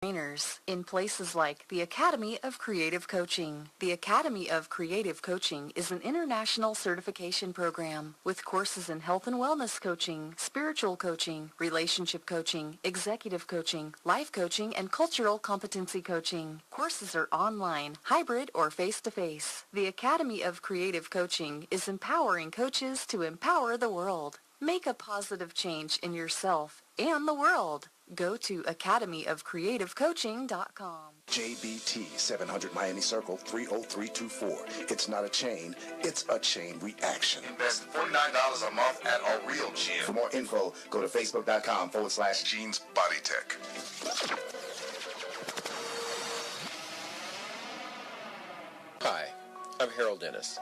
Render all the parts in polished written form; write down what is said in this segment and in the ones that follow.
trainers in places like the Academy of Creative Coaching. The Academy of Creative Coaching is an international certification program with courses in health and wellness coaching, spiritual coaching, relationship coaching, executive coaching, life coaching, and cultural competency coaching. Courses are online, hybrid, or face-to-face. The Academy of Creative Coaching is empowering coaches to empower the world. Make a positive change in yourself and the world. Go to academyofcreativecoaching.com. JBT 700 Miami Circle 30324. It's not a chain, it's a chain reaction. Invest $49 a month at a real gym. For more info, go to facebook.com/Jeans Body Tech. Hi, I'm Harold Dennis,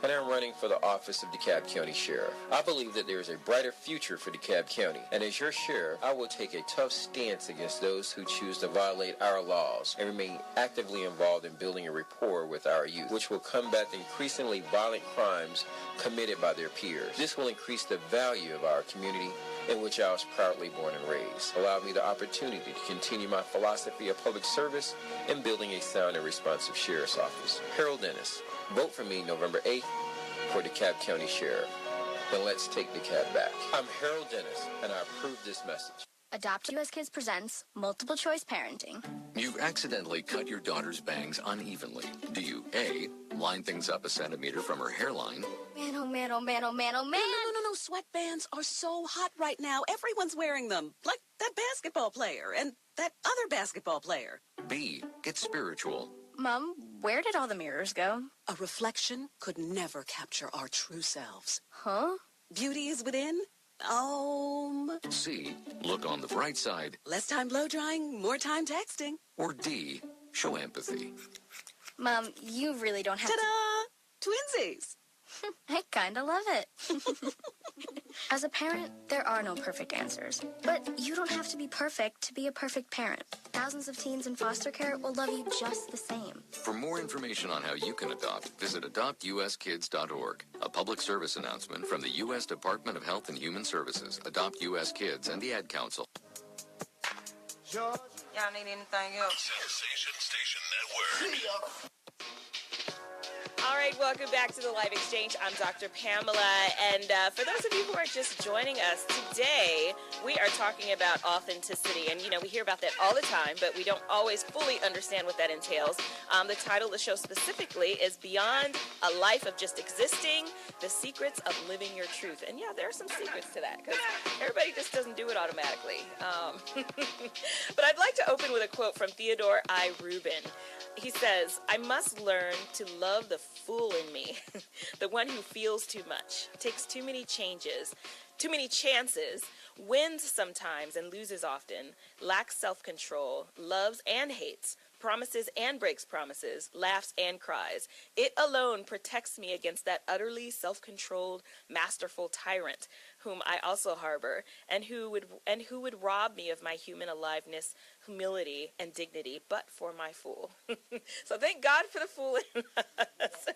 and I'm running for the office of DeKalb County Sheriff. I believe that there is a brighter future for DeKalb County, and as your sheriff, I will take a tough stance against those who choose to violate our laws and remain actively involved in building a rapport with our youth, which will combat the increasingly violent crimes committed by their peers. This will increase the value of our community in which I was proudly born and raised, allow me the opportunity to continue my philosophy of public service and building a sound and responsive sheriff's office. Harold Dennis. Vote for me November 8th for DeKalb County Sheriff. Then let's take DeKalb back. I'm Harold Dennis, and I approve this message. Adopt US Kids presents Multiple Choice Parenting. You accidentally cut your daughter's bangs unevenly. Do you A, line things up a centimeter from her hairline? Man, oh man, oh man, oh man, oh man. No. Sweatbands are so hot right now. Everyone's wearing them. Like that basketball player and that other basketball player. B, get spiritual. Mom, where did all the mirrors go? A reflection could never capture our true selves. Huh? Beauty is within. C, look on the bright side. Less time blow drying, more time texting. Or D, show empathy. Mom, you really don't have Ta-da! Twinsies! I kinda love it. As a parent, there are no perfect answers. But you don't have to be perfect to be a perfect parent. Thousands of teens in foster care will love you just the same. For more information on how you can adopt, visit adoptuskids.org. A public service announcement from the U.S. Department of Health and Human Services, Adopt U.S. Kids, and the Ad Council. Y'all need anything else? Sensation Station Network. All right, welcome back to the Live Exchange. I'm Dr. Pamela, and for those of you who are just joining us today, we are talking about authenticity, and we hear about that all the time, but we don't always fully understand what that entails. The title of the show specifically is Beyond a Life of Just Existing, The Secrets of Living Your Truth. And yeah, there are some secrets to that, because everybody just doesn't do it automatically. But I'd like to open with a quote from Theodore I. Rubin. He says, "I must learn to love the fool in me, the one who feels too much, takes too many chances, wins sometimes and loses often, lacks self-control, loves and hates, promises and breaks promises, laughs and cries. It alone protects me against that utterly self-controlled, masterful tyrant, whom I also harbor, and who would rob me of my human aliveness, humility, and dignity, but for my fool." So thank God for the fool in us.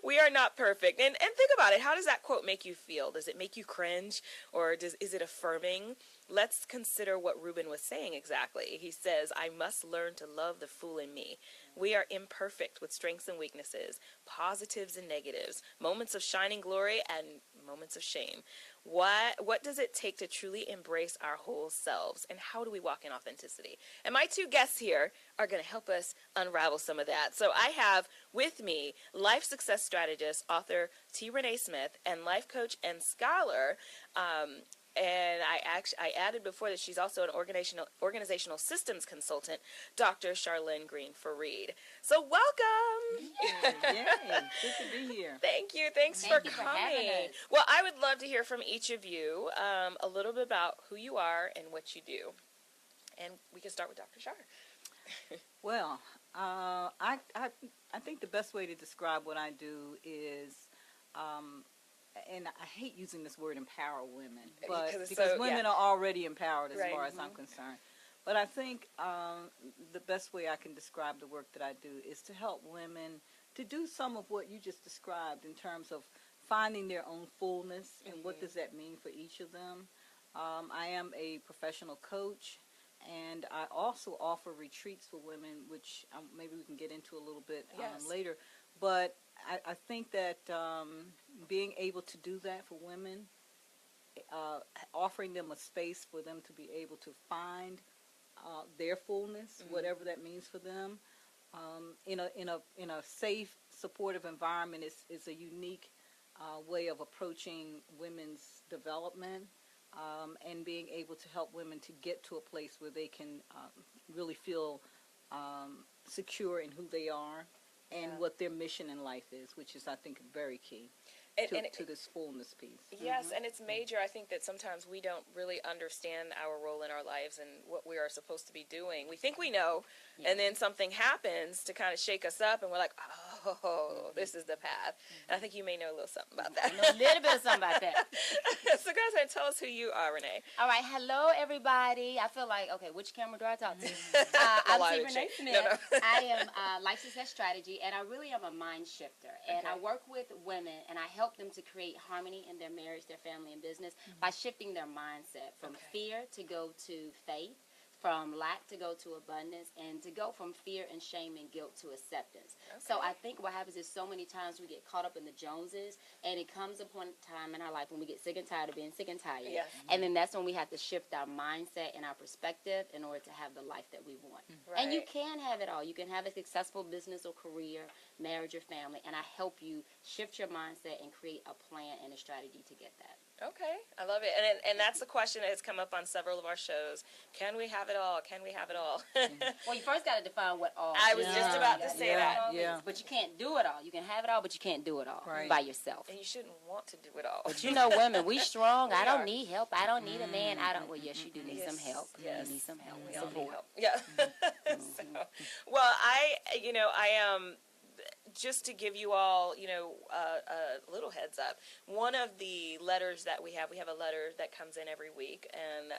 We are not perfect. And think about it. How does that quote make you feel? Does it make you cringe, or is it affirming? Let's consider what Rubin was saying exactly. He says, "I must learn to love the fool in me. We are imperfect with strengths and weaknesses, positives and negatives, moments of shining glory and moments of shame. What does it take to truly embrace our whole selves, and how do we walk in authenticity?" And my two guests here are going to help us unravel some of that. So I have with me life success strategist, author T. Renee Smith, and life coach and scholar, and I added before that she's also an organizational systems consultant, Dr. Charlyn Green Fareed. So welcome. Yay. Good to be here. Thank you. Thanks for coming. Well, I would love to hear from each of you a little bit about who you are and what you do. And we can start with Dr. Char. Well, I think the best way to describe what I do is, and I hate using this word empower women, but because women are already empowered as far as I'm concerned. But I think the best way I can describe the work that I do is to help women to do some of what you just described in terms of finding their own fullness and what does that mean for each of them. I am a professional coach, And I also offer retreats for women, which maybe we can get into a little bit later. But I think that being able to do that for women, offering them a space for them to be able to find their fullness, whatever that means for them, in a safe, supportive environment is a unique way of approaching women's development. And being able to help women to get to a place where they can really feel secure in who they are and what their mission in life is, which is, I think, very key to this fullness piece. Yes, and it's major. I think that sometimes we don't really understand our role in our lives and what we are supposed to be doing. We think we know, and then something happens to kind of shake us up, and we're like, oh, this is the path. And I think you may know a little something about that. I know a little bit of something about that. So go ahead and tell us who you are, Renee. All right. Hello, everybody. I feel like, okay, which camera do I talk to? I'm Renee Smith. No. I am Life Success Strategy, and I really am a mind shifter. And I work with women, and I help them to create harmony in their marriage, their family, and business by shifting their mindset from fear to go to faith, from lack to go to abundance, and to go from fear and shame and guilt to acceptance. So I think what happens is so many times we get caught up in the Joneses, and it comes upon a time in our life when we get sick and tired of being sick and tired. Yes. And then that's when we have to shift our mindset and our perspective in order to have the life that we want. Right. And you can have it all. You can have a successful business or career, marriage or family, and I help you shift your mindset and create a plan and a strategy to get that. Okay, I love it. And that's the question that has come up on several of our shows. Can we have it all? Can we have it all? Well, you first got to define what all I was just about to say that. Yeah. But you can't do it all. You can have it all, but you can't do it all by yourself. And you shouldn't want to do it all. But you know, women, we strong. I don't need help. I don't need a man. I don't. Well, yes, you do need some help. Yes. You need some help. We all need help. Yeah. So, well, I am. Just to give you all, a little heads up, one of the letters that we have a letter that comes in every week, and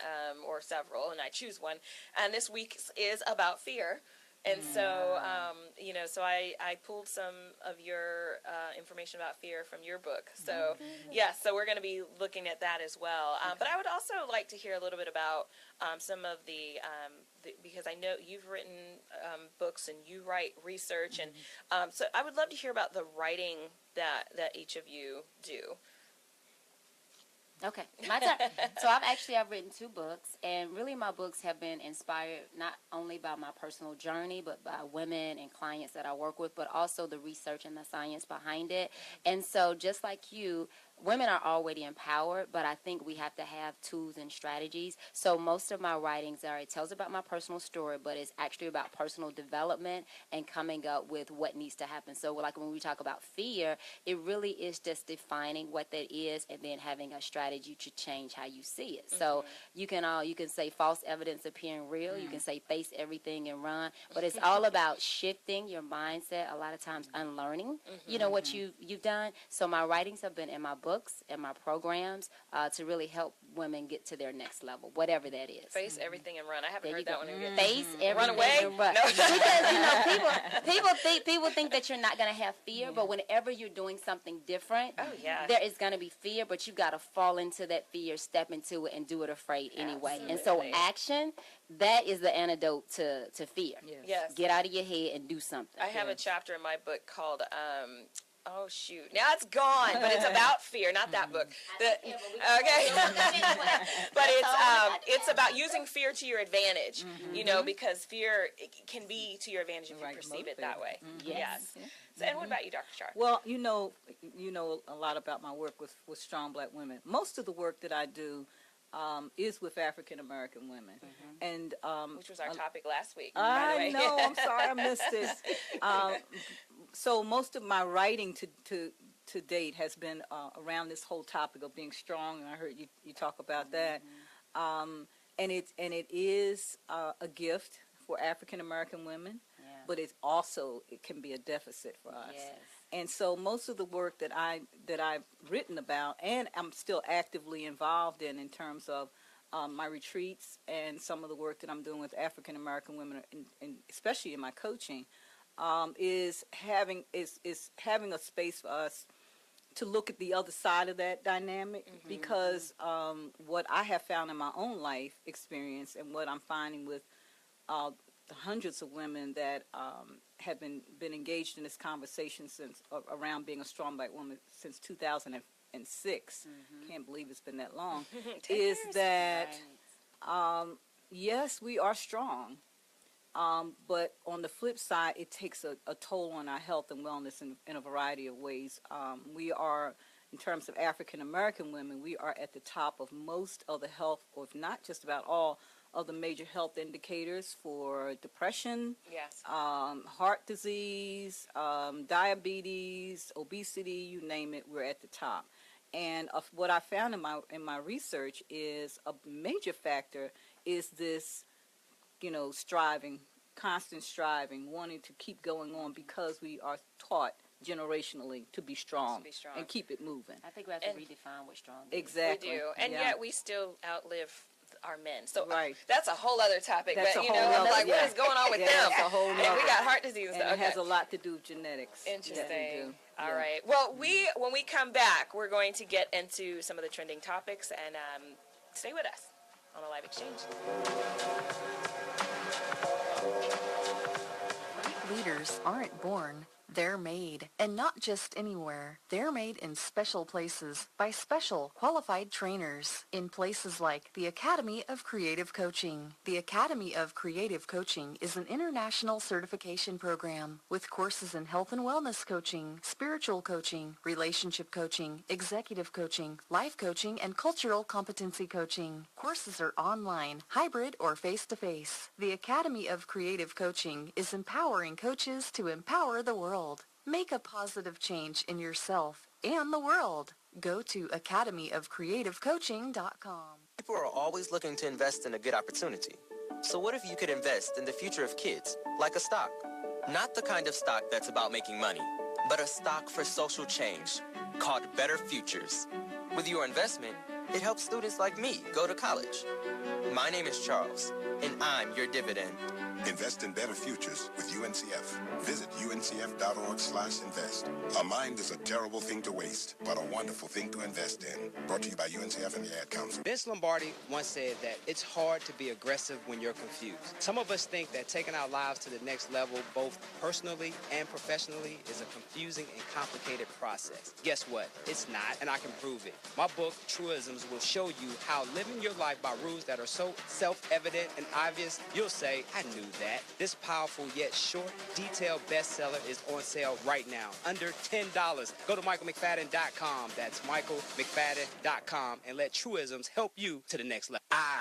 or several, and I choose one, and this week is about fear. And so, so I pulled some of your information about fear from your book. So, so we're going to be looking at that as well. But I would also like to hear a little bit about some of the because I know you've written books and you write research. And so I would love to hear about the writing that each of you do. Okay, my turn. So I've written 2 books, and really my books have been inspired not only by my personal journey, but by women and clients that I work with, but also the research and the science behind it. And so just like you, women are already empowered, but I think we have to have tools and strategies. So most of my writings it tells about my personal story, but it's actually about personal development and coming up with what needs to happen. So like when we talk about fear, it really is just defining what that is and then having a strategy to change how you see it. So you can say false evidence appearing real. You can say face everything and run, but it's all about shifting your mindset, a lot of times unlearning, what you've done. So my writings have been in my books and my programs to really help women get to their next level, whatever that is. Face everything and run. I haven't heard that one again. Face everything run away? and run. No. Because people think that you're not going to have fear, but whenever you're doing something different, there is going to be fear, but you've got to fall into that fear, step into it, and do it afraid anyway. Absolutely. And so action, that is the antidote to fear. Yes. Get out of your head and do something. I have a chapter in my book called oh shoot! Now it's gone, but it's about fear, not that book. Okay, but it's about using fear to your advantage. Because fear can be to your advantage if you perceive it that way. Yes. So, and what about you, Dr. Char? Well, you know a lot about my work with strong Black women. Most of the work that I do is with African American women, and which was our topic last week. I know. I'm sorry, I missed it. So most of my writing to date has been around this whole topic of being strong, and I heard you talk about that. And it is a gift for African American women, but it can be a deficit for us. Yes. And so most of the work that I've written about, and I'm still actively involved in terms of my retreats and some of the work that I'm doing with African American women, and especially in my coaching, is having a space for us to look at the other side of that dynamic, because what I have found in my own life experience and what I'm finding with the hundreds of women that have been engaged in this conversation since around being a strong black woman since 2006. Can't believe it's been that long. Is that yes, we are strong, but on the flip side, it takes a toll on our health and wellness in a variety of ways. We are, in terms of African American women, we are at the top of most of the health, or if not just about all, of the major health indicators for depression, heart disease, diabetes, obesity, you name it, we're at the top. And of what I found in my research is a major factor is this, striving, constant striving, wanting to keep going on because we are taught generationally to be strong and keep it moving. I think we have to redefine what strong is. Exactly. We do. And yet we still outlive our men. So right. That's a whole other topic. That's but, a whole other, like, what is going on with them? That's a whole and we got heart disease. And it has a lot to do with genetics. Interesting. All right. Well, when we come back, we're going to get into some of the trending topics, and stay with us on the Live Exchange. Leaders aren't born, they're made. And not just anywhere. They're made in special places by special qualified trainers in places like the Academy of Creative Coaching. The Academy of Creative Coaching is an international certification program with courses in health and wellness coaching, spiritual coaching, relationship coaching, executive coaching, life coaching, and cultural competency coaching. Courses are online, hybrid, or face-to-face. The Academy of Creative Coaching is empowering coaches to empower the world. Make a positive change in yourself and the world. Go to academyofcreativecoaching.com. People are always looking to invest in a good opportunity. So what if you could invest in the future of kids, like a stock? Not the kind of stock that's about making money, but a stock for social change called Better Futures. With your investment, it helps students like me go to college. My name is Charles, and I'm your dividend. Invest in better futures with UNCF. Visit uncf.org/invest. A mind is a terrible thing to waste, but a wonderful thing to invest in. Brought to you by UNCF and the Ad Council. Vince Lombardi once said that it's hard to be aggressive when you're confused. Some of us think that taking our lives to the next level, both personally and professionally, is a confusing and complicated process. Guess what? It's not, and I can prove it. My book, Truisms, will show you how living your life by rules that are so self-evident and obvious, you'll say, I knew that. This powerful yet short, detailed bestseller is on sale right now, under $10. Go to michaelmcfadden.com. That's michaelmcfadden.com, and let Truisms help you to the next level. I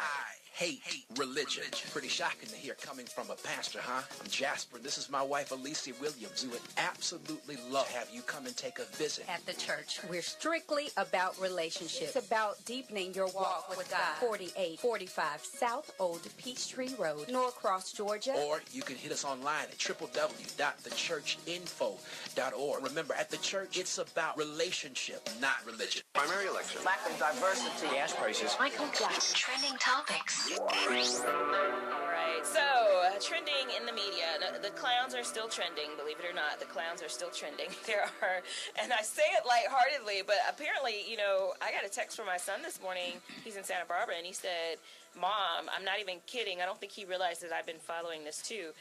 hate religion. Pretty shocking to hear coming from a pastor, huh? I'm Jasper. This is my wife, Alicia Williams. We would absolutely love to have you come and take a visit. At the church, we're strictly about relationships. It's about deepening your walk with God. 4845 South Old Peachtree Road, Norcross, Georgia. Or you can hit us online at www.thechurchinfo.org. Remember, at the church, it's about relationship, not religion. Primary election. Lack of diversity. Gas prices. Michael Jackson. Trending topics. All right, so trending in the media. The clowns are still trending, believe it or not. The clowns are still trending. There are, and I say it lightheartedly, but apparently, I got a text from my son this morning. He's in Santa Barbara, and he said, Mom, I'm not even kidding. I don't think he realizes I've been following this too.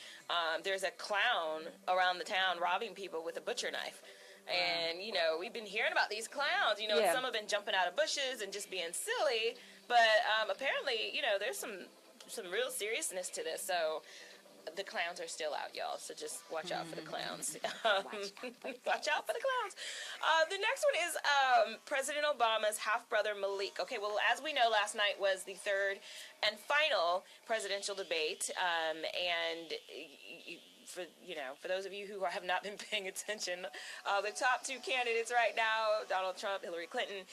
There's a clown around the town robbing people with a butcher knife. And, we've been hearing about these clowns, and some have been jumping out of bushes and just being silly. But apparently, there's some real seriousness to this. So the clowns are still out, y'all. So just watch out for the clowns. Watch out for the clowns. The next one is President Obama's half-brother Malik. Okay, well, as we know, last night was the third and final presidential debate. And for those of you who have not been paying attention, the top two candidates right now, Donald Trump, Hillary Clinton.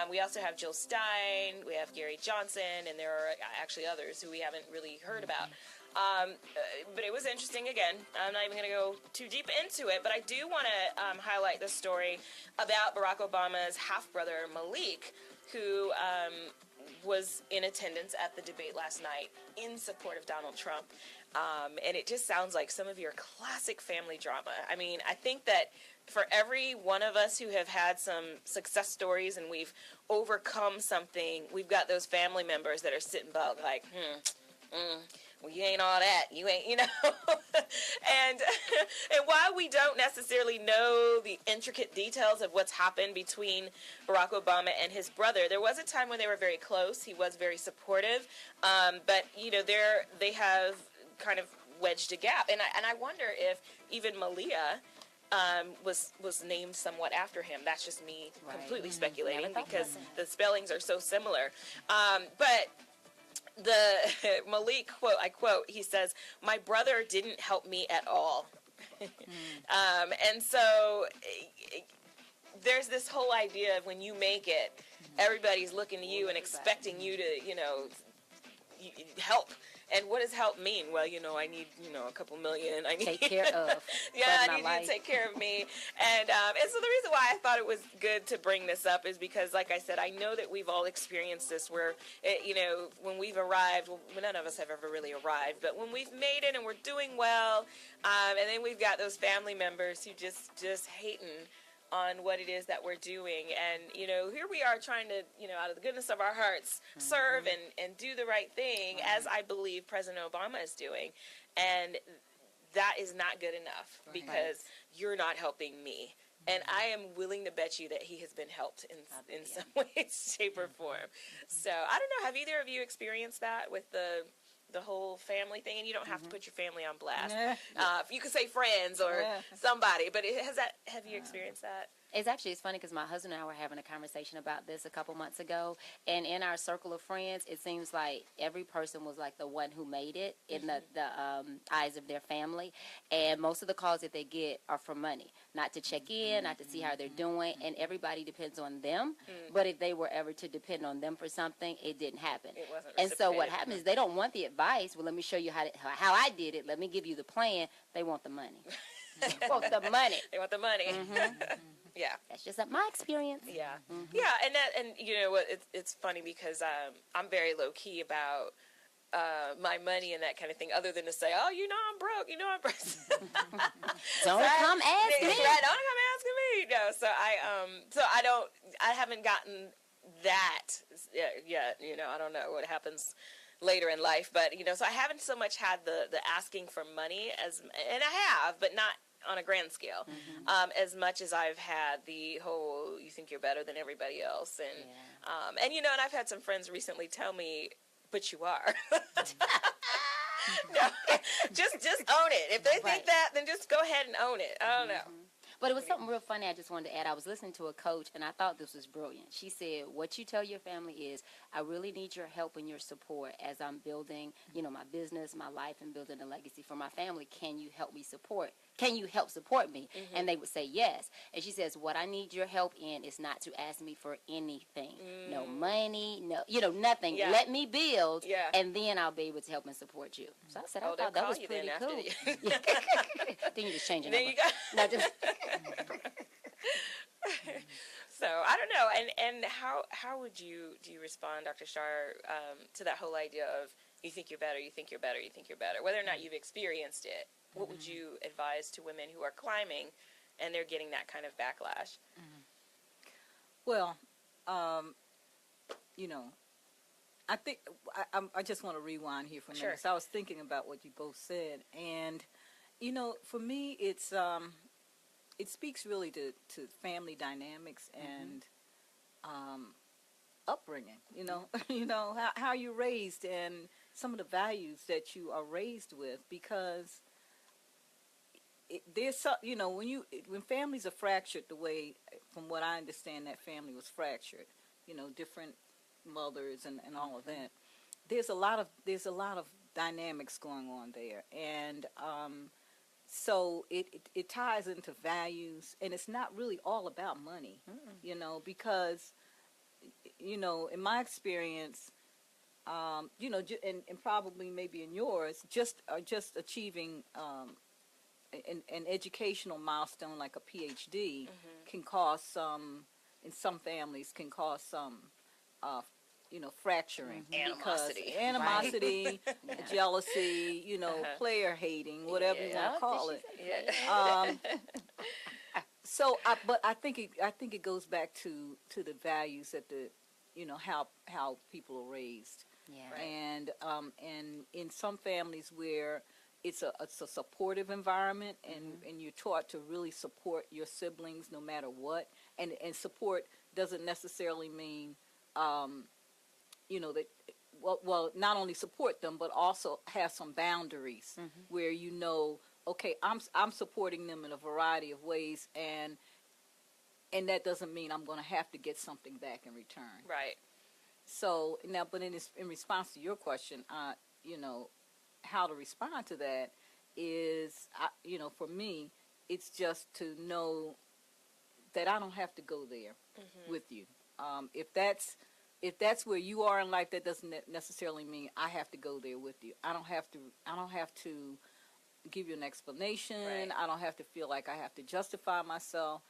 We also have Jill Stein, we have Gary Johnson, and there are actually others who we haven't really heard about. But it was interesting. Again, I'm not even going to go too deep into it, but I do want to highlight the story about Barack Obama's half-brother Malik, who was in attendance at the debate last night in support of Donald Trump. And it just sounds like some of your classic family drama. I mean, I think that for every one of us who have had some success stories and we've overcome something, we've got those family members that are sitting back like, well, you ain't all that. You ain't, you know. and while we don't necessarily know the intricate details of what's happened between Barack Obama and his brother, there was a time when they were very close. He was very supportive. But, you know, they have kind of wedged a gap. And I wonder if even Malia was named somewhat after him. That's just me completely speculating because the spellings are so similar. But the Malik quote, I quote, he says, "My brother didn't help me at all." And so there's this whole idea of when you make it, everybody's looking to you and expecting you to, you know, help. And what does help mean? Well, you know, I need, you know, a couple million. I need take care of. I need you to take care of me. And so the reason why I thought it was good to bring this up is because, like I said, I know that we've all experienced this where, you know, when we've arrived, well, none of us have ever really arrived, but when we've made it and we're doing well, and then we've got those family members who just hating on what it is that we're doing. And, you know, here we are trying to, you know, out of the goodness of our hearts, serve and do the right thing, as I believe President Obama is doing. And that is not good enough because you're not helping me. And I am willing to bet you that he has been helped in some way, shape, or form. So, I don't know, have either of you experienced that with the whole family thing? And you don't have to put your family on blast. You could say friends or somebody, but have you experienced that? It's funny because my husband and I were having a conversation about this a couple months ago, and in our circle of friends, it seems like every person was like the one who made it in the eyes of their family, and most of the calls that they get are for money, not to check in, not to see how they're doing, and everybody depends on them, but if they were ever to depend on them for something, it didn't happen. It wasn't and so what happens is they don't want the advice. Well, let me show you how I did it. Let me give you the plan. They want the money. They want the money. They want the money. Yeah, that's just my experience. Yeah, yeah, and you know what? It's funny because I'm very low key about my money and that kind of thing. Other than to say, oh, you know, I'm broke. You know, I'm broke. Don't come ask me. Right, don't come asking me. No, so I haven't gotten that yet. You know, I don't know what happens later in life, but you know, so I haven't so much had the asking for money and I have, but not on a grand scale, as much as I've had the whole, you think you're better than everybody else. And you know, and I've had some friends recently tell me, but you are. No, just own it. If they think that, then just go ahead and own it. I don't know. But it was something real funny I just wanted to add. I was listening to a coach, and I thought this was brilliant. She said, what you tell your family is, I really need your help and your support as I'm building, you know, my business, my life, and building a legacy for my family. Can you help me support? Can you help support me? And they would say yes. And she says, what I need your help in is not to ask me for anything. No money, no, you know, nothing. Yeah. Let me build, and then I'll be able to help and support you. So I said, I thought that was pretty cool. Then you just change it. There you go. No, just So I don't know, and how would you respond, Dr. Shar, to that whole idea of you think you're better, you think you're better, you think you're better, whether or not you've experienced it? What would you advise to women who are climbing and they're getting that kind of backlash? Well, you know, I think I just want to rewind here for a minute. Sure. So I was thinking about what you both said, and you know, for me, it's it speaks really to family dynamics and upbringing. You know, you know how you're raised and some of the values that you are raised with, because there's some, you know, when families are fractured the way, from what I understand, that family was fractured, you know, different mothers and all of that. There's a lot of dynamics going on there, and so it ties into values, and it's not really all about money, you know, because, you know, in my experience, you know, and probably maybe in yours, just achieving an educational milestone like a PhD can cause some, in some families, can cause some fracturing. Animosity. Animosity, jealousy, player hating, whatever you want to call it. But I think it goes back to the values that how people are raised. Yeah. Right. And in some families where it's a supportive environment, and you're taught to really support your siblings no matter what, and support doesn't necessarily mean that not only support them but also have some boundaries where okay, I'm supporting them in a variety of ways, and that doesn't mean I'm going to have to get something back in return. Right. So now, but in response to your question, how to respond to that is, for me, it's just to know that I don't have to go there with you. If that's where you are in life, that doesn't necessarily mean I have to go there with you. I don't have to give you an explanation. Right. I don't have to feel like I have to justify myself.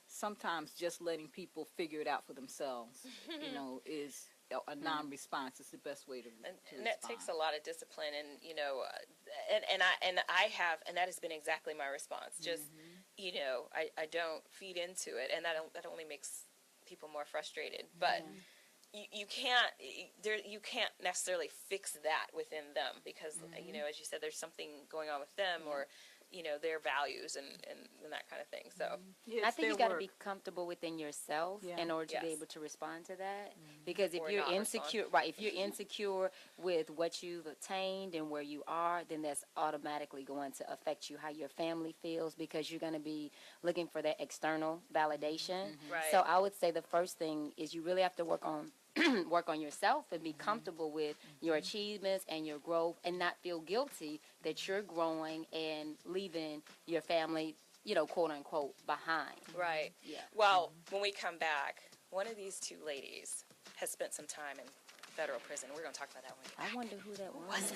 Sometimes just letting people figure it out for themselves, is a non-response. Is the best way to and that takes a lot of discipline, and I have, and that has been exactly my response. Just I don't feed into it, and that only makes people more frustrated. But you can't necessarily fix that within them, because as you said, there's something going on with them, or their values and that kind of thing. So I think you got to be comfortable within yourself in order to be able to respond to that. Because if you're insecure, if you're insecure with what you've attained and where you are, then that's automatically going to affect you, how your family feels, because you're going to be looking for that external validation. Right. So I would say the first thing is you really have to work on yourself and be comfortable with your achievements and your growth, and not feel guilty that you're growing and leaving your family, quote unquote, behind. Right. Yeah. Well, when we come back, one of these two ladies has spent some time in federal prison. We're going to talk about that one. I wonder who that was.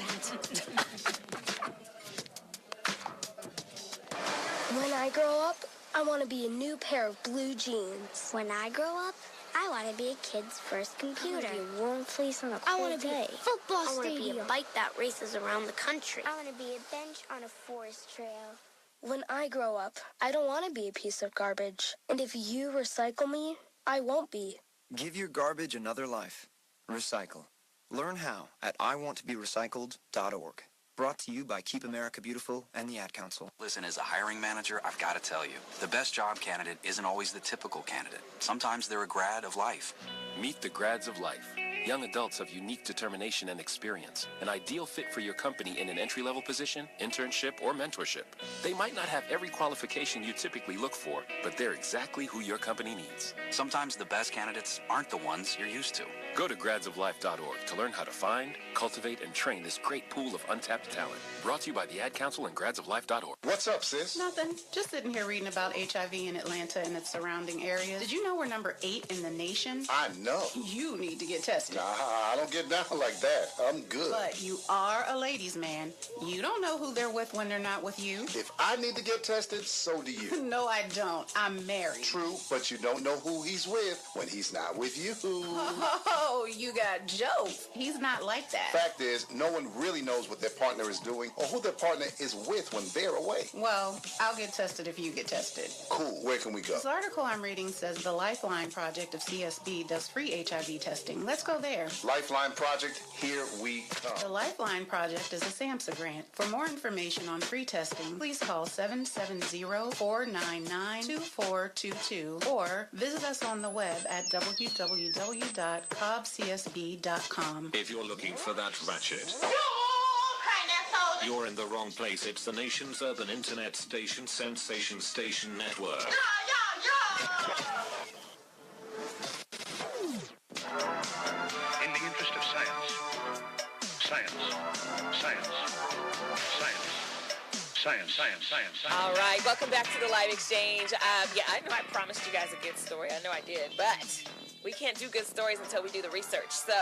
When I grow up, I want to be a new pair of blue jeans. When I grow up, I want to be a kid's first computer. I want to be a warm fleece on a cold day. I want to be a football stadium. I want to be a bike that races around the country. I want to be a bench on a forest trail. When I grow up, I don't want to be a piece of garbage. And if you recycle me, I won't be. Give your garbage another life. Recycle. Learn how at iwanttoberecycled.org. Brought to you by Keep America Beautiful and the Ad Council. Listen, as a hiring manager, I've got to tell you, the best job candidate isn't always the typical candidate. Sometimes they're a grad of life. Meet the grads of life. Young adults of unique determination and experience. An ideal fit for your company in an entry-level position, internship, or mentorship. They might not have every qualification you typically look for, but they're exactly who your company needs. Sometimes the best candidates aren't the ones you're used to. Go to gradsoflife.org to learn how to find, cultivate, and train this great pool of untapped talent. Brought to you by the Ad Council and gradsoflife.org. What's up, sis? Nothing. Just sitting here reading about HIV in Atlanta and its surrounding areas. Did you know we're number 8 in the nation? I know. You need to get tested. Nah, I don't get down like that. I'm good. But you are a ladies' man. You don't know who they're with when they're not with you. If I need to get tested, so do you. No, I don't. I'm married. True, but you don't know who he's with when he's not with you. Oh, you got jokes. He's not like that. Fact is, no one really knows what their partner is doing or who their partner is with when they're away. Well, I'll get tested if you get tested. Cool. Where can we go? This article I'm reading says the Lifeline Project of CSB does free HIV testing. Let's go there. Lifeline Project, here we come. The Lifeline Project is a SAMHSA grant. For more information on free testing, please call 770-499-2422 or visit us on the web at www.cobbcsb.com. If you're looking for that ratchet, you're in the wrong place. It's the nation's urban internet station, Sensation Station Network. In the interest of science. All right, welcome back to the Live Exchange. I know I promised you guys a good story. I know I did, but we can't do good stories until we do the research. So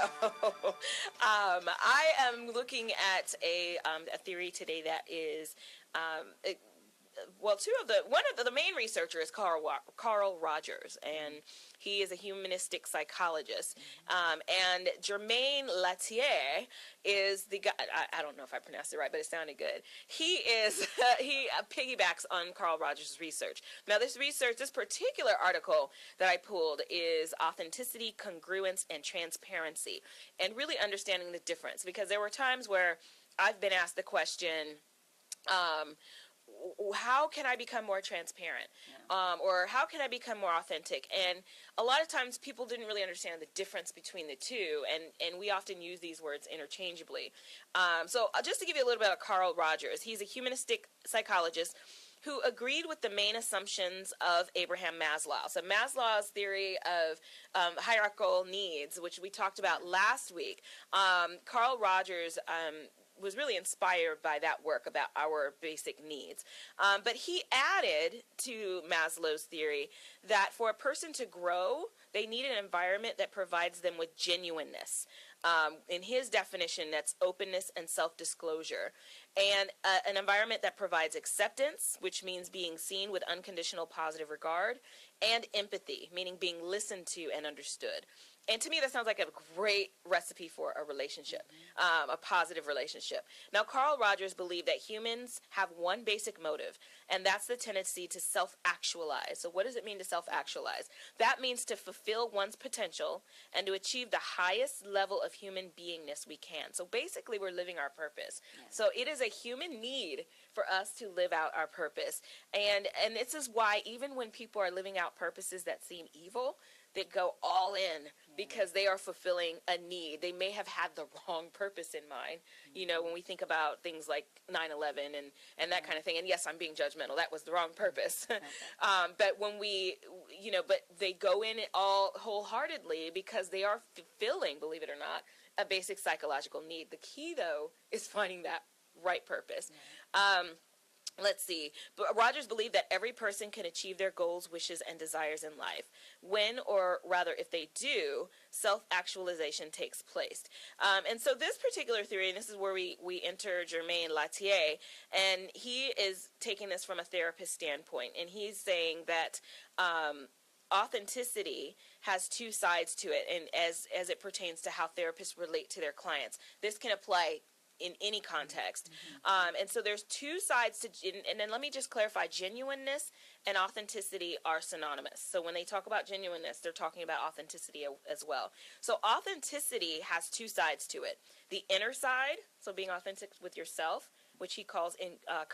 I am looking at a theory today that is one of the main researcher is Carl Rogers, and he is a humanistic psychologist. And Germain Latier is the guy. I don't know if I pronounced it right, but it sounded good. He piggybacks on Carl Rogers' research. Now, this particular article that I pulled is authenticity, congruence, and transparency, and really understanding the difference, because there were times where I've been asked the question, how can I become more transparent? Or how can I become more authentic? And a lot of times people didn't really understand the difference between the two, and we often use these words interchangeably. So just to give you a little bit of Carl Rogers, he's a humanistic psychologist who agreed with the main assumptions of Abraham Maslow. So Maslow's theory of hierarchical needs, which we talked about last week, Carl Rogers was really inspired by that work about our basic needs. But he added to Maslow's theory that for a person to grow, they need an environment that provides them with genuineness. In his definition, that's openness and self-disclosure. And an environment that provides acceptance, which means being seen with unconditional positive regard, and empathy, meaning being listened to and understood. And to me, that sounds like a great recipe for a relationship, a positive relationship. Now, Carl Rogers believed that humans have one basic motive, and that's the tendency to self-actualize. So what does it mean to self-actualize? That means to fulfill one's potential and to achieve the highest level of human beingness we can. So basically, we're living our purpose. Yes. So it is a human need for us to live out our purpose. And this is why even when people are living out purposes that seem evil, they go all in because they are fulfilling a need. They may have had the wrong purpose in mind, when we think about things like 9/11 and that kind of thing. And yes, I'm being judgmental. That was the wrong purpose. But when but they go in it all wholeheartedly because they are fulfilling, believe it or not, a basic psychological need. The key, though, is finding that right purpose. Let's see. But Rogers believed that every person can achieve their goals, wishes, and desires in life. When, or rather if they do, self-actualization takes place. And so this particular theory, and this is where we enter Germain Latier, and he is taking this from a therapist standpoint, and he's saying that authenticity has two sides to it, and as it pertains to how therapists relate to their clients. This can apply in any context. And so there's two sides to, and then let me just clarify, genuineness and authenticity are synonymous. So when they talk about genuineness, they're talking about authenticity as well. So authenticity has two sides to it. The inner side, so being authentic with yourself, which he calls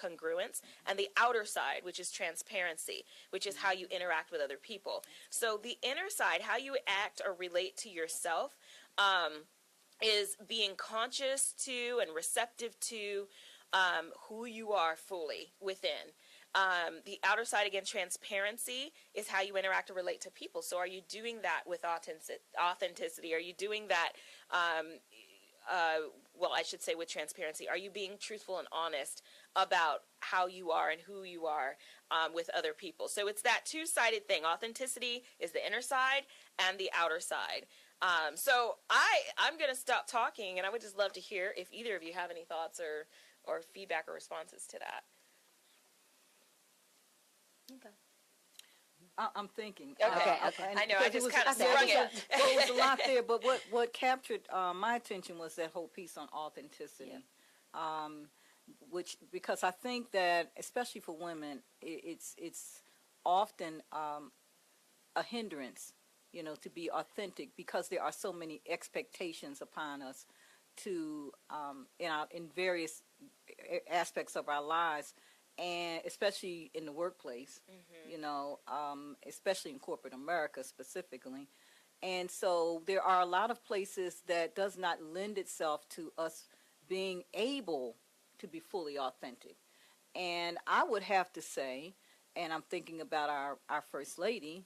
congruence, and the outer side, which is transparency, which is how you interact with other people. So the inner side, how you act or relate to yourself, is being conscious to and receptive to who you are fully within. The outer side, again, transparency, is how you interact or relate to people. So are you doing that with authenticity? Are you doing that, I should say with transparency? Are you being truthful and honest about how you are and who you are with other people? So it's that two-sided thing. Authenticity is the inner side and the outer side. So I'm going to stop talking, and I would just love to hear if either of you have any thoughts or feedback or responses to that. Okay. I'm thinking. Okay. I know. I just kind of sprung it. Well, it was a lot there, but what captured my attention was that whole piece on authenticity, which, because I think that especially for women, it's often a hindrance, to be authentic, because there are so many expectations upon us to in various aspects of our lives, and especially in the workplace, especially in corporate America specifically. And so there are a lot of places that does not lend itself to us being able to be fully authentic. And I would have to say, and I'm thinking about our First Lady,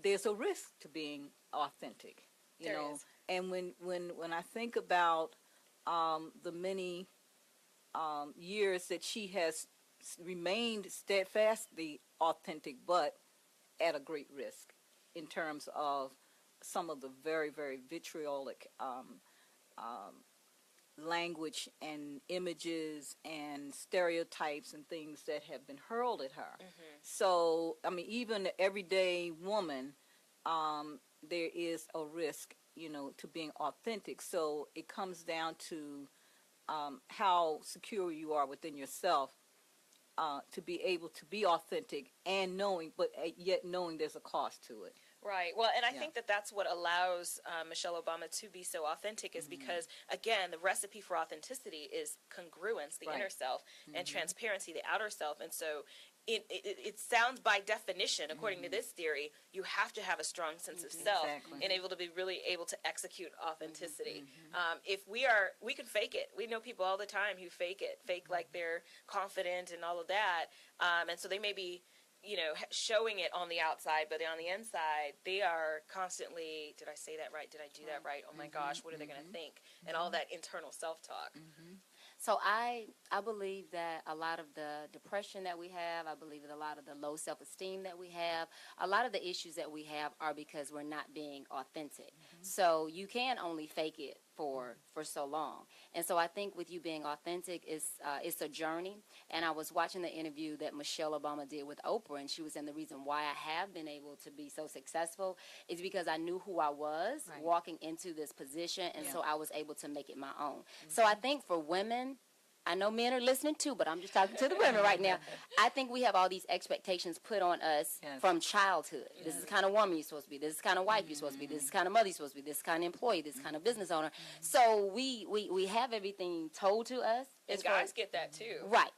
there's a risk to being authentic, There is. And when I think about the many years that she has remained steadfastly authentic, but at a great risk in terms of some of the very, very vitriolic language and images and stereotypes and things that have been hurled at her. So, I mean, even the everyday woman, there is a risk, to being authentic. So it comes down to how secure you are within yourself to be able to be authentic and yet knowing there's a cost to it. Right. Well, and I think that that's what allows Michelle Obama to be so authentic is because, again, the recipe for authenticity is congruence, the inner self, and transparency, the outer self. And so it sounds by definition, according to this theory, you have to have a strong sense of self and able to be really able to execute authenticity. If we can fake it. We know people all the time who fake it, fake like they're confident and all of that. And so they may be, showing it on the outside, but on the inside, they are constantly, did I say that right? Did I do that right? Oh my gosh, what are they going to think? And all that internal self-talk. So I believe that a lot of the depression that we have, I believe that a lot of the low self-esteem that we have, a lot of the issues that we have are because we're not being authentic. So you can only fake it for so long. And so I think with you being authentic, it's a journey. And I was watching the interview that Michelle Obama did with Oprah, and she was saying the reason why I have been able to be so successful is because I knew who I was walking into this position, and so I was able to make it my own. So I think for women, I know men are listening too, but I'm just talking to the women right now. I think we have all these expectations put on us from childhood. This is the kind of woman you're supposed to be. This is the kind of wife you're supposed to be. This is the kind of mother you're supposed to be. This kind of employee. This kind of business owner. So we have everything told to us. And guys get that too. Right.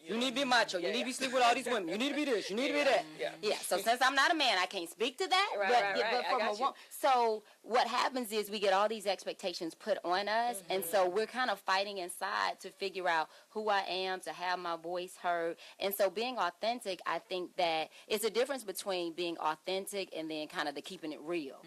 You need to be macho. You need to be sleep with all these women. You need to be this. You need to be that. Yeah. So since I'm not a man, I can't speak to that. But from a woman. So what happens is we get all these expectations put on us, and so we're kind of fighting inside to figure out who I am, to have my voice heard. And so being authentic, I think that it's a difference between being authentic and then kind of the keeping it real,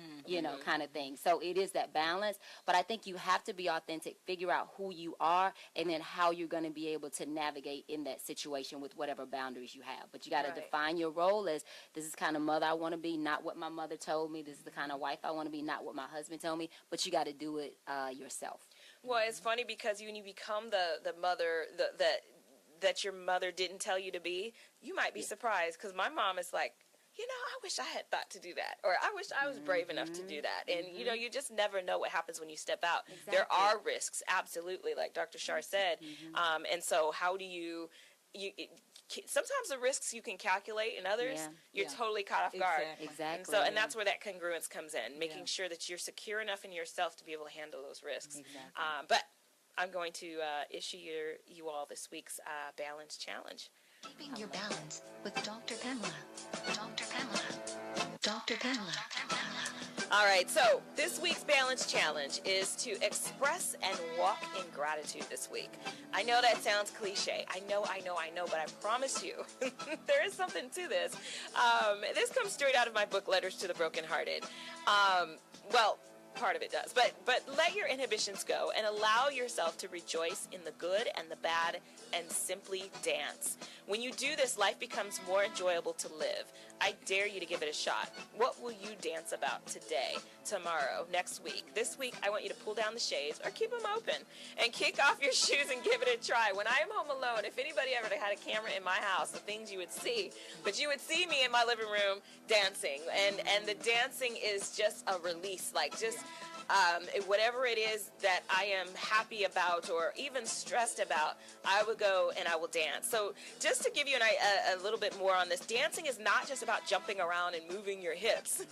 kind of thing. So it is that balance. But I think you have to be authentic, figure out who you are, and then how you're going to be able to navigate in that situation with whatever boundaries you have. But you got to define your role as this is the kind of mother I want to be, not what my mother told me. This is the kind of wife I want to be, not what my husband told me. But you got to do it yourself. Well, it's funny because when you become the mother that your mother didn't tell you to be, you might be surprised because my mom is like, I wish I had thought to do that, or I wish I was brave enough to do that. And, you just never know what happens when you step out. There are risks, absolutely, like Dr. Shar said. And so how do you sometimes the risks you can calculate, and others you're totally caught off guard. Exactly. And that's where that congruence comes in, making sure that you're secure enough in yourself to be able to handle those risks. But I'm going to issue you all this week's balance challenge. Keeping your balance with Dr. Pamela. Dr. Pamela. Dr. Pamela. All right, so this week's balance challenge is to express and walk in gratitude this week. I know that sounds cliche. I know, but I promise you there is something to this. This comes straight out of my book, Letters to the Brokenhearted. Well, part of it does, but let your inhibitions go and allow yourself to rejoice in the good and the bad and simply dance. When you do this, life becomes more enjoyable to live. I dare you to give it a shot. What will you dance about today, tomorrow, next week? This week, I want you to pull down the shades or keep them open and kick off your shoes and give it a try. When I am home alone, if anybody ever had a camera in my house, the things you would see, but you would see me in my living room dancing, and the dancing is just a release, like just whatever it is that I am happy about or even stressed about, I would go and I will dance. So just to give you a little bit more on this, dancing is not just about jumping around and moving your hips,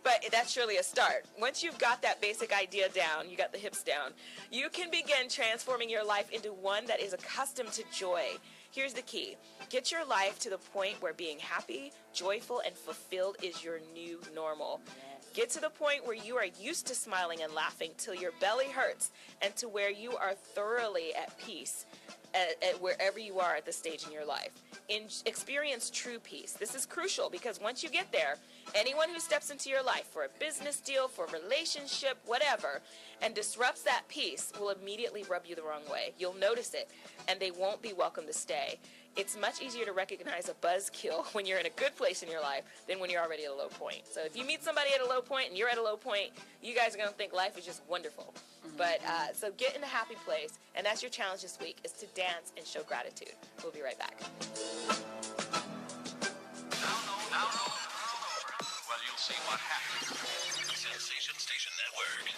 but that's surely a start. Once you've got that basic idea down, you got the hips down, you can begin transforming your life into one that is accustomed to joy. Here's the key. Get your life to the point where being happy, joyful, and fulfilled is your new normal. Get to the point where you are used to smiling and laughing till your belly hurts, and to where you are thoroughly at peace at wherever you are at this stage in your life. Experience true peace. This is crucial because once you get there, anyone who steps into your life for a business deal, for a relationship, whatever, and disrupts that peace will immediately rub you the wrong way. You'll notice it, and they won't be welcome to stay. It's much easier to recognize a buzzkill when you're in a good place in your life than when you're already at a low point. So if you meet somebody at a low point and you're at a low point, you guys are going to think life is just wonderful. But so get in a happy place, and that's your challenge this week, is to dance and show gratitude. We'll be right back. Well, you'll see what happens. Sensation Station Network.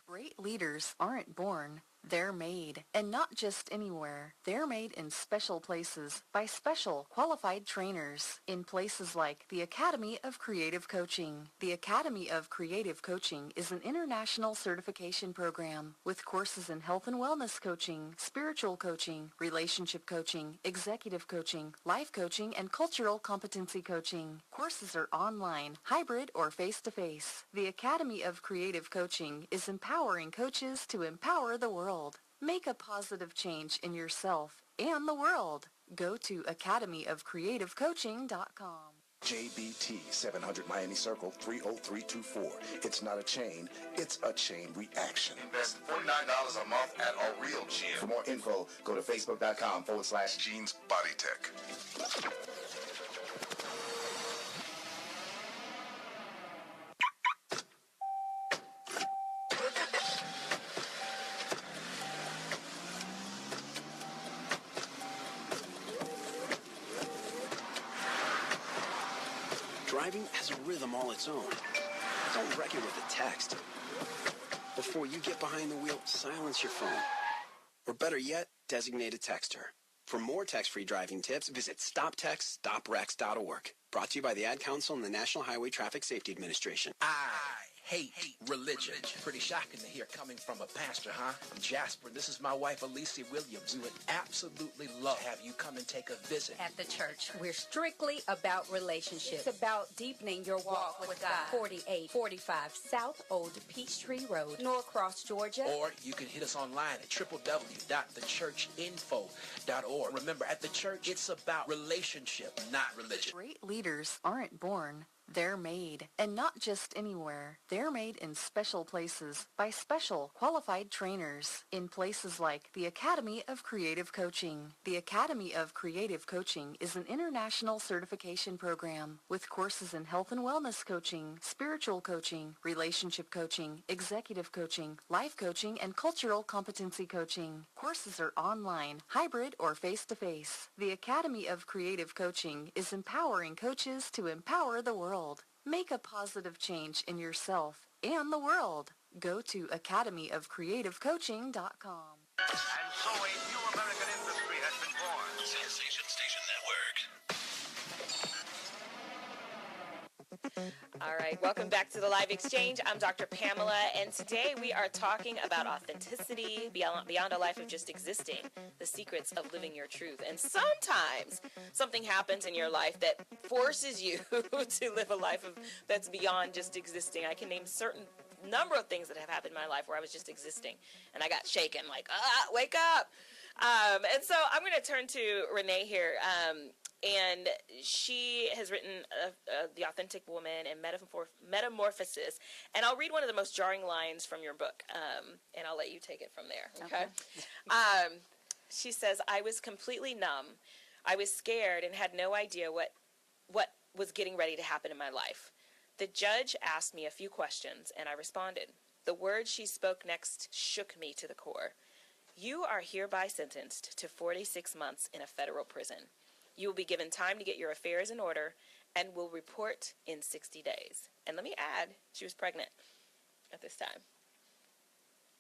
Great leaders aren't born, they're made. And not just anywhere. They're made in special places by special qualified trainers in places like the Academy of Creative Coaching. The Academy of Creative Coaching is an international certification program with courses in health and wellness coaching, spiritual coaching, relationship coaching, executive coaching, life coaching, and cultural competency coaching. Courses are online, hybrid, or face-to-face. The Academy of Creative Coaching is empowering coaches to empower the world. Make a positive change in yourself and the world. Go to academyofcreativecoaching.com. JBT 700 Miami Circle 30324. It's not a chain, it's a chain reaction. Invest $49 a month at a real gym. For more info, go to facebook.com/Jeans Body Tech. Driving has a rhythm all its own. Don't wreck it with a text. Before you get behind the wheel, silence your phone. Or better yet, designate a texter. For more text-free driving tips, visit stoptextstoprex.org. Brought to you by the Ad Council and the National Highway Traffic Safety Administration. I hate religion. Pretty shocking to hear coming from a pastor, huh? I'm Jasper. This is my wife, Alicia Williams. We would absolutely love to have you come and take a visit. At the church, we're strictly about relationships. It's about deepening your walk with God. 4845 South Old Peachtree Road, Norcross, Georgia. Or you can hit us online at www.thechurchinfo.org. Remember, at the church, it's about relationship, not religion. Great leaders aren't born, they're made. And not just anywhere. They're made in special places by special qualified trainers in places like the Academy of Creative Coaching. The Academy of Creative Coaching is an international certification program with courses in health and wellness coaching, spiritual coaching, relationship coaching, executive coaching, life coaching, and cultural competency coaching. Courses are online, hybrid, or face-to-face. The Academy of Creative Coaching is empowering coaches to empower the world. Make a positive change in yourself and the world. Go to academyofcreativecoaching.com. And so a new American industry has been born. Sensation Station Network. All right, welcome back to the Live Exchange. I'm Dr. Pamela, and today we are talking about authenticity beyond a life of just existing, the secrets of living your truth. And sometimes something happens in your life that forces you to live a life that's beyond just existing. I can name certain number of things that have happened in my life where I was just existing, and I got shaken, like, wake up. And so I'm going to turn to Renee here. And she has written The Authentic Woman and Metamorphosis. And I'll read one of the most jarring lines from your book, and I'll let you take it from there, okay? She says, I was completely numb. I was scared and had no idea what was getting ready to happen in my life. The judge asked me a few questions, and I responded. The words she spoke next shook me to the core. You are hereby sentenced to 46 months in a federal prison. You will be given time to get your affairs in order and will report in 60 days. And let me add, she was pregnant at this time.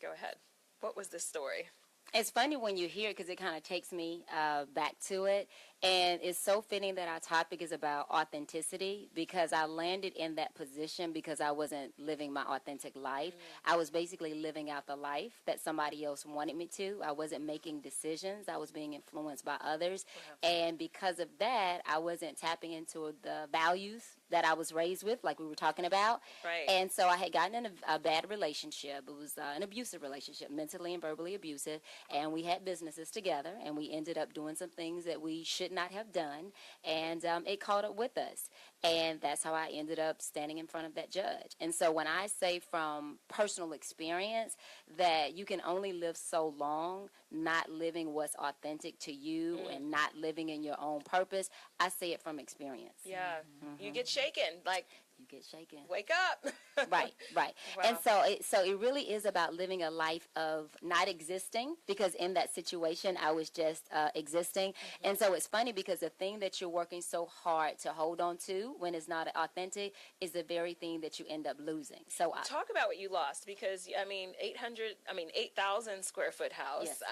Go ahead. What was this story? It's funny when you hear it because it kind of takes me back to it. And it's so fitting that our topic is about authenticity because I landed in that position because I wasn't living my authentic life. I was basically living out the life that somebody else wanted me to. I wasn't making decisions. I was being influenced by others. Wow. And because of that, I wasn't tapping into the values that I was raised with, like we were talking about. Right. And so I had gotten in a bad relationship. It was an abusive relationship, mentally and verbally abusive. And we had businesses together, and we ended up doing some things that we shouldn't not have done, and it caught up with us. And that's how I ended up standing in front of that judge. And so when I say from personal experience that you can only live so long not living what's authentic to you and not living in your own purpose, I say it from experience. Yeah. You get shaken. Like, you get shaken. Wake up. Right. Wow. And so it really is about living a life of not existing, because in that situation I was just existing. And so it's funny because the thing that you're working so hard to hold on to when it's not authentic is the very thing that you end up losing. So talk about what you lost, because 8,000 square foot house. Yes.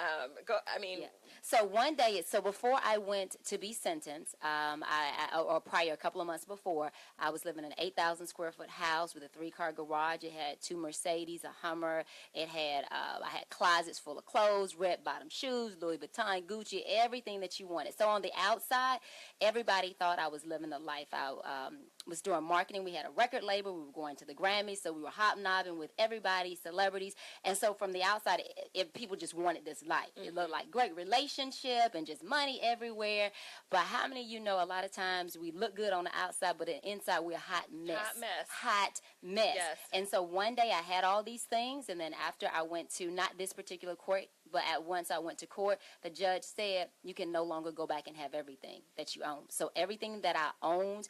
So one day, before I went to be sentenced, or prior, a couple of months before, I was living in an 8,000 square foot house with a 3-car garage. It had 2 Mercedes, a Hummer. It had I had closets full of clothes, red bottom shoes, Louis Vuitton, Gucci, everything that you wanted. So on the outside, everybody thought I was living the life. I was doing marketing. We had a record label. We were going to the Grammys, so we were hobnobbing with everybody, celebrities. And so from the outside, people just wanted this life. It looked like great relationship and just money everywhere. But how many of you know a lot of times we look good on the outside, but inside we're a hot mess. Hot mess. Yes. And so one day I had all these things, and then after I went to, not this particular court, but once I went to court, the judge said you can no longer go back and have everything that you own. So everything that I owned,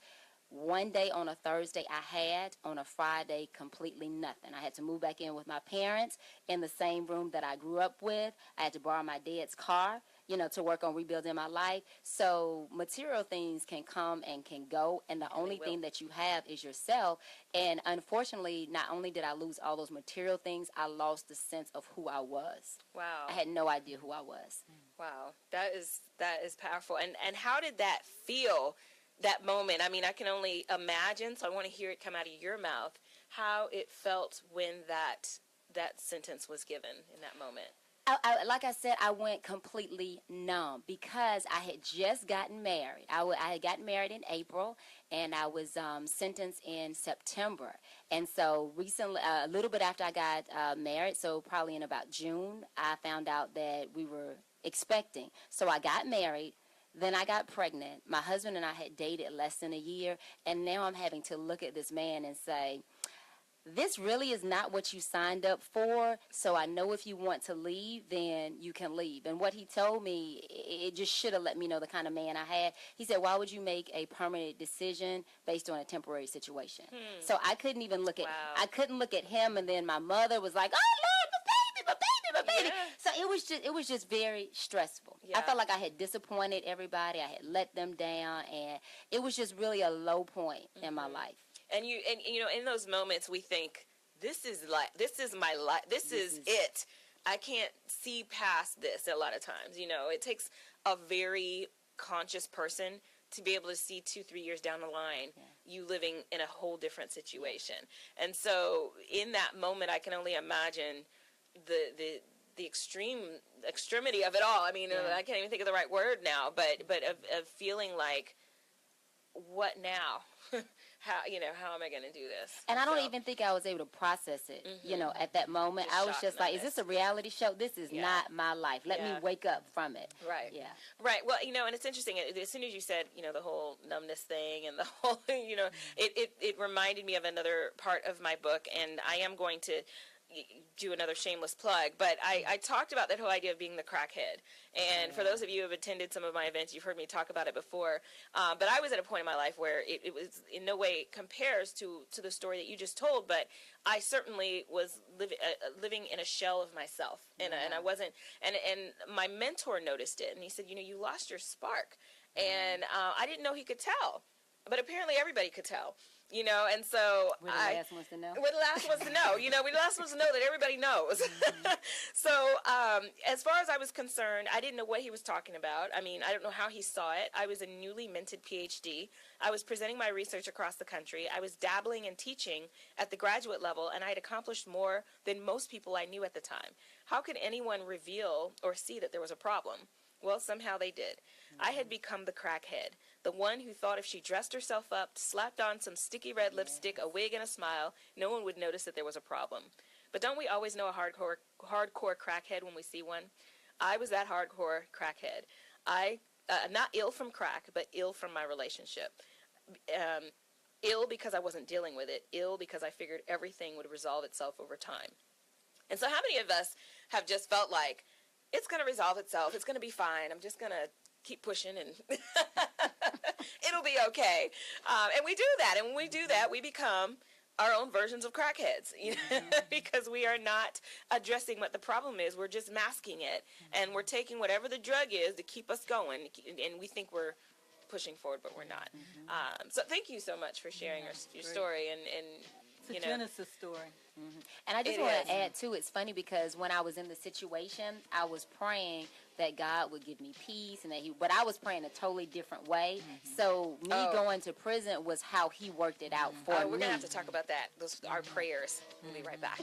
one day on a Thursday I had, on a Friday completely nothing. I had to move back in with my parents in the same room that I grew up with. I had to borrow my dad's car, to work on rebuilding my life. So material things can come and can go, and the only thing that you have is yourself. And unfortunately, not only did I lose all those material things, I lost the sense of who I was. Wow. I had no idea who I was. Wow. That is powerful. And how did that feel, that moment? I mean, I can only imagine, so I want to hear it come out of your mouth, how it felt when that sentence was given in that moment. Like I said, I went completely numb because I had just gotten married. I had gotten married in April, and I was sentenced in September. And so recently, a little bit after I got married, so probably in about June, I found out that we were expecting. So I got married. Then I got pregnant. My husband and I had dated less than a year, and now I'm having to look at this man and say, this really is not what you signed up for, so I know if you want to leave, then you can leave. And what he told me, it just should have let me know the kind of man I had. He said, why would you make a permanent decision based on a temporary situation? So I couldn't even look at, I couldn't look at him, and then my mother was like, oh, Lord, my baby. Yeah. So it was just very stressful. Yeah. I felt like I had disappointed everybody. I had let them down, and it was just really a low point in my life. And in those moments we think, this is my life. This is it. I can't see past this a lot of times. It takes a very conscious person to be able to see 2-3 years down the line, you living in a whole different situation. And so in that moment, I can only imagine the extremity of it all. I mean, I can't even think of the right word now, but of feeling like, what now? How am I going to do this? And I don't even think I was able to process it, at that moment. I was just like, is this a reality show? This is not my life. Let me wake up from it. Right. Yeah. Right. Well, and it's interesting. As soon as you said, the whole numbness thing and the whole, it reminded me of another part of my book, and I am going to do another shameless plug, but I talked about that whole idea of being the crackhead. And for those of you who have attended some of my events, you've heard me talk about it before. But I was at a point in my life where it was in no way compares to the story that you just told, but I certainly was living in a shell of myself. And I wasn't, and my mentor noticed it, and he said, you lost your spark. And I didn't know he could tell, but apparently everybody could tell. And so we're the last ones to know. We're the last ones to know. We're the last ones to know that everybody knows. So as far as I was concerned, I didn't know what he was talking about. I mean, I don't know how he saw it. I was a newly minted PhD. I was presenting my research across the country. I was dabbling and teaching at the graduate level, and I had accomplished more than most people I knew at the time. How could anyone reveal or see that there was a problem? Well, somehow they did. I had become the crackhead, the one who thought if she dressed herself up, slapped on some sticky red lipstick, a wig, and a smile, no one would notice that there was a problem. But don't we always know a hardcore crackhead when we see one? I was that hardcore crackhead. I not ill from crack, but ill from my relationship. Ill because I wasn't dealing with it. Ill because I figured everything would resolve itself over time. And so how many of us have just felt like, it's going to resolve itself, it's going to be fine, I'm just going to keep pushing and it'll be okay. And we do that. And when we do that, we become our own versions of crackheads, because we are not addressing what the problem is. We're just masking it. And we're taking whatever the drug is to keep us going. And we think we're pushing forward, but we're not. So thank you so much for sharing your story. And it's a Genesis story. And I just want to add, too, it's funny because when I was in the situation, I was praying that God would give me peace, and but I was praying a totally different way. So me going to prison was how he worked it out for me. We're going to have to talk about that. Those our prayers. We'll be right back.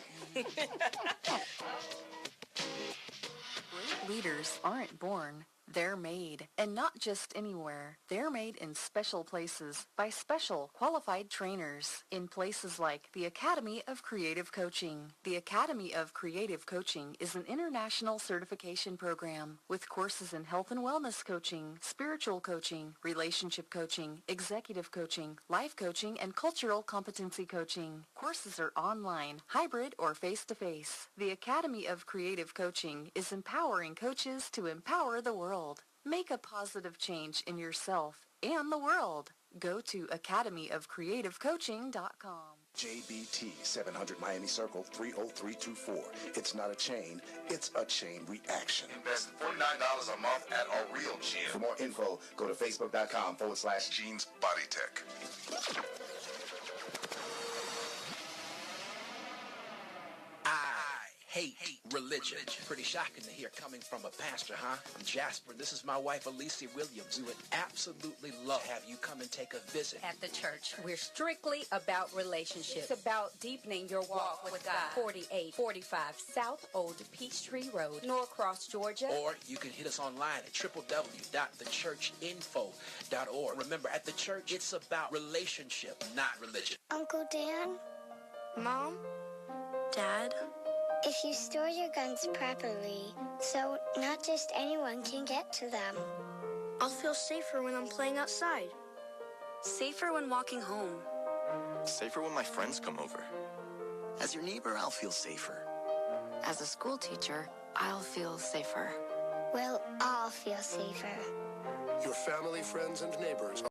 Great leaders aren't born. They're made, and not just anywhere. They're made in special places by special qualified trainers in places like the Academy of Creative Coaching. The Academy of Creative Coaching is an international certification program with courses in health and wellness coaching, spiritual coaching, relationship coaching, executive coaching, life coaching, and cultural competency coaching. Courses are online, hybrid, or face-to-face. The Academy of Creative Coaching is empowering coaches to empower the world. Make a positive change in yourself and the world. Go to academyofcreativecoaching.com. JBT 700 Miami Circle 30324. It's not a chain, it's a chain reaction. Invest $49 a month at a real gym. For more info, go to facebook.com/Jeans Body Tech. Hate religion. Pretty shocking to hear coming from a pastor, huh? I'm Jasper. This is my wife, Alicia Williams. We would absolutely love to have you come and take a visit. At the church, we're strictly about relationships. It's about deepening your walk with God. 4845 South Old Peachtree Road, Norcross, Georgia. Or you can hit us online at www.thechurchinfo.org. Remember, at the church, it's about relationship, not religion. Uncle Dan? Mom? Dad? If you store your guns properly, so not just anyone can get to them. I'll feel safer when I'm playing outside. Safer when walking home. Safer when my friends come over. As your neighbor, I'll feel safer. As a school teacher, I'll feel safer. We'll all feel safer. Your family, friends, and neighbors